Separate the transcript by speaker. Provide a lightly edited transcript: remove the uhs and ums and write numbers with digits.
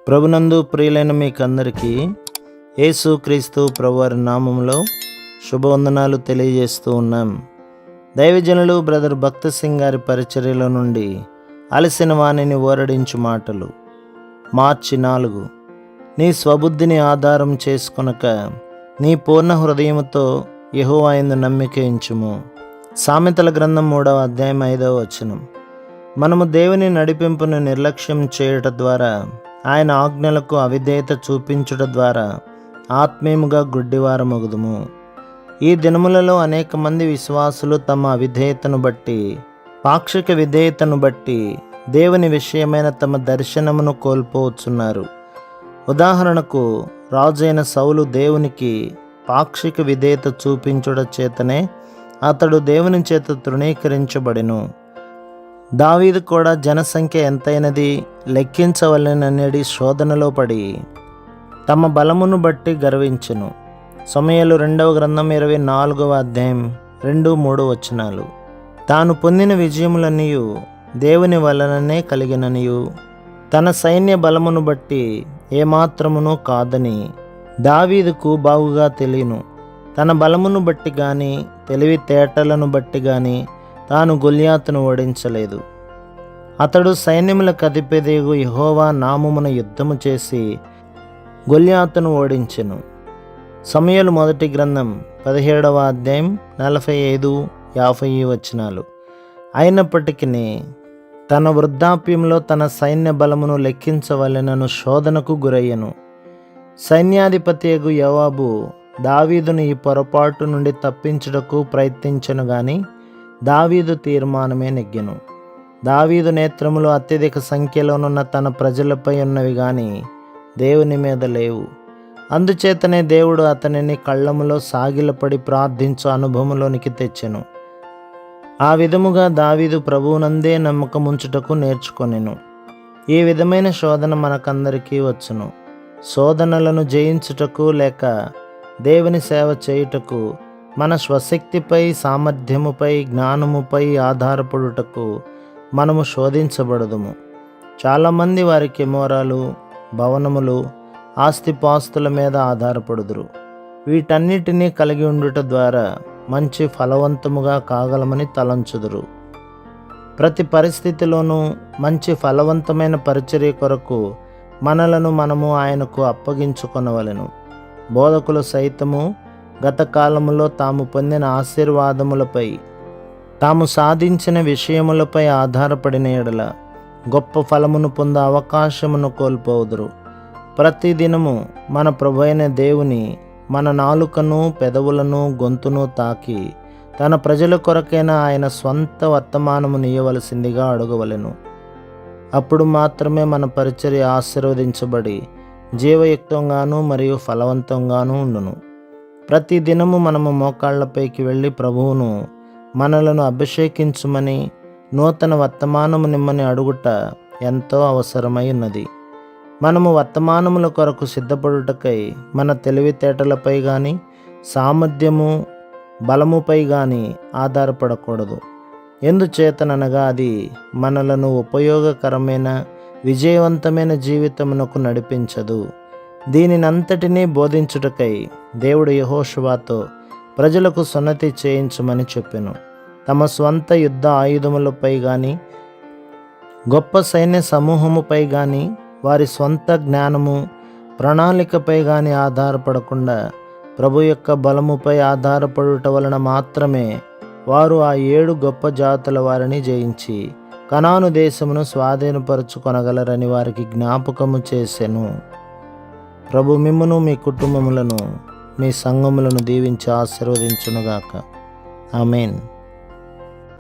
Speaker 1: ప్రభునందు ప్రియులైన మీకందరికీ యేసుక్రీస్తు ప్రభువారి నామములో శుభవందనాలు తెలియజేస్తూ ఉన్నాం. దైవజనులు బ్రదర్ భక్త సింగ్ గారి పరిచర్యలో నుండి అలసిన వాణిని ఓరడించు మాటలు. మార్చి 4. నీ స్వబుద్ధిని ఆధారం చేసుకొనక నీ పూర్ణ హృదయముతో యెహోవా యందు నమ్మిక ఉంచుము. సామెతల గ్రంథం 3వ అధ్యాయం 5వ వచనం. మనము దేవుని నడిపింపును నిర్లక్ష్యం చేయుట ద్వారా, ఆయన ఆజ్ఞలకు అవిధేయత చూపించుట ద్వారా ఆత్మీయముగా గుడ్డివారమగుదుము. ఈ దినములలో అనేక మంది విశ్వాసులు తమ అవిధేయతను బట్టి, పాక్షిక విధేయతను బట్టి దేవుని విషయమైన తమ దర్శనమును కోల్పోవచ్చున్నారు. ఉదాహరణకు, రాజైన సౌలు దేవునికి పాక్షిక విధేయత చూపించుట చేతనే అతడు దేవుని చేత తృణీకరించబడెను. దావీదు కూడా జనసంఖ్య ఎంతైనది లెక్కించవలెననేది శోధనలో పడి తమ బలమును బట్టి గర్వించెను. సమూయేలు 2వ గ్రంథం 24వ అధ్యాయం 2-3 వచనాలు. తాను పొందిన విజయములన్నీయు దేవుని వలననే కలిగిననియు, తన సైన్య బలమును బట్టి ఏమాత్రమును కాదని దావీదుకు బాగుగా తెలియను. తన బలమును బట్టి గాని, తెలివితేటలను బట్టి గాని తాను గొల్యాతును ఓడించలేదు. అతడు సైన్యములకు అధిపతియగు యెహోవా నామమున యుద్ధము చేసి గొల్యాతును ఓడించెను. సమూయేలు మొదటి గ్రంథం 17వ అధ్యాయం 45-50 వచనాలు. అయినప్పటికీ తన వృద్ధాప్యంలో తన సైన్య బలమును లెక్కించవలెనను శోధనకు గురయ్యను. సైన్యాధిపతియగు యోవాబు దావీదును ఈ పొరపాటు నుండి తప్పించుటకు ప్రయత్నించెను గాని దావీదు తీర్మానమే నెగ్గెను. దావీదు నేత్రములు అత్యధిక సంఖ్యలోనున్న తన ప్రజలపై ఉన్నవి గాని దేవుని మీద లేవు. అందుచేతనే దేవుడు అతనిని కళ్ళములో సాగిలపడి ప్రార్థించు అనుభవంలోనికి తెచ్చెను. ఆ విధముగా దావీదు ప్రభువునందే నమ్మకముంచుటకు నేర్చుకొనెను. ఈ విధమైన శోధన మనకందరికీ వచ్చును. శోధనలను జయించుటకు లేక దేవుని సేవ చేయుటకు మన స్వశక్తిపై, సామర్థ్యముపై, జ్ఞానముపై ఆధారపడుటకు మనము శోధించబడదుము. చాలామంది వారి కెమెరాలు, భవనములు, ఆస్తిపాస్తుల మీద ఆధారపడుదురు. వీటన్నిటినీ కలిగి ఉండుట ద్వారా మంచి ఫలవంతముగా కాగలమని తలంచుదురు. ప్రతి పరిస్థితిలోనూ మంచి ఫలవంతమైన పరిచర్య కొరకు మనలను మనము ఆయనకు అప్పగించుకొనవలెను. బోధకులు సైతము గత కాలములో తాము పొందిన ఆశీర్వాదములపై, తాము సాధించిన విషయములపై ఆధారపడిన ఎడల గొప్ప ఫలమును పొందే అవకాశమును కోల్పోదురు. ప్రతిదినము మన ప్రభువైన దేవుని మన నాలుకను, పెదవులను, గొంతును తాకి తన ప్రజల కొరకైన ఆయన స్వంత వర్తమానమును ఇయ్యవలసిందిగా అడగవలెను. అప్పుడు మాత్రమే మన పరిచర్య ఆశీర్వదించబడి జీవయుక్తంగాను మరియు ఫలవంతంగాను ఉండును. ప్రతి దినము మనము మోకాళ్లపైకి వెళ్ళి ప్రభువును మనలను అభిషేకించుమని, నూతన వర్తమానము నిమ్మని అడుగుట ఎంతో అవసరమై ఉన్నది. మనము వర్తమానముల కొరకు సిద్ధపడుటకై మన తెలివితేటలపై కానీ, సామర్థ్యము, బలముపై కానీ ఆధారపడకూడదు. ఎందుచేతననగా అది మనలను ఉపయోగకరమైన, విజయవంతమైన జీవితమునకు నడిపించదు. దీనినంతటినీ బోధించుటకై దేవుడు యెహోషువతో ప్రజలకు సున్నతి చేయించమని చెప్పెను. తమ స్వంత యుద్ధ ఆయుధములపై కానీ, గొప్ప సైన్య సమూహముపై కానీ, వారి స్వంత జ్ఞానము, ప్రణాళికపై కానీ ఆధారపడకుండా ప్రభు యొక్క బలముపై ఆధారపడుట వలన మాత్రమే వారు ఆ 7 గొప్ప జాతుల వారిని జయించి కనాను దేశమును స్వాధీనపరచుకొనగలరని వారికి జ్ఞాపకము చేసెను. ప్రభు మిమ్మును, మీ కుటుంబములను, మీ సంఘములను దీవించి ఆశీర్వదించునుగాక. ఆమేన్.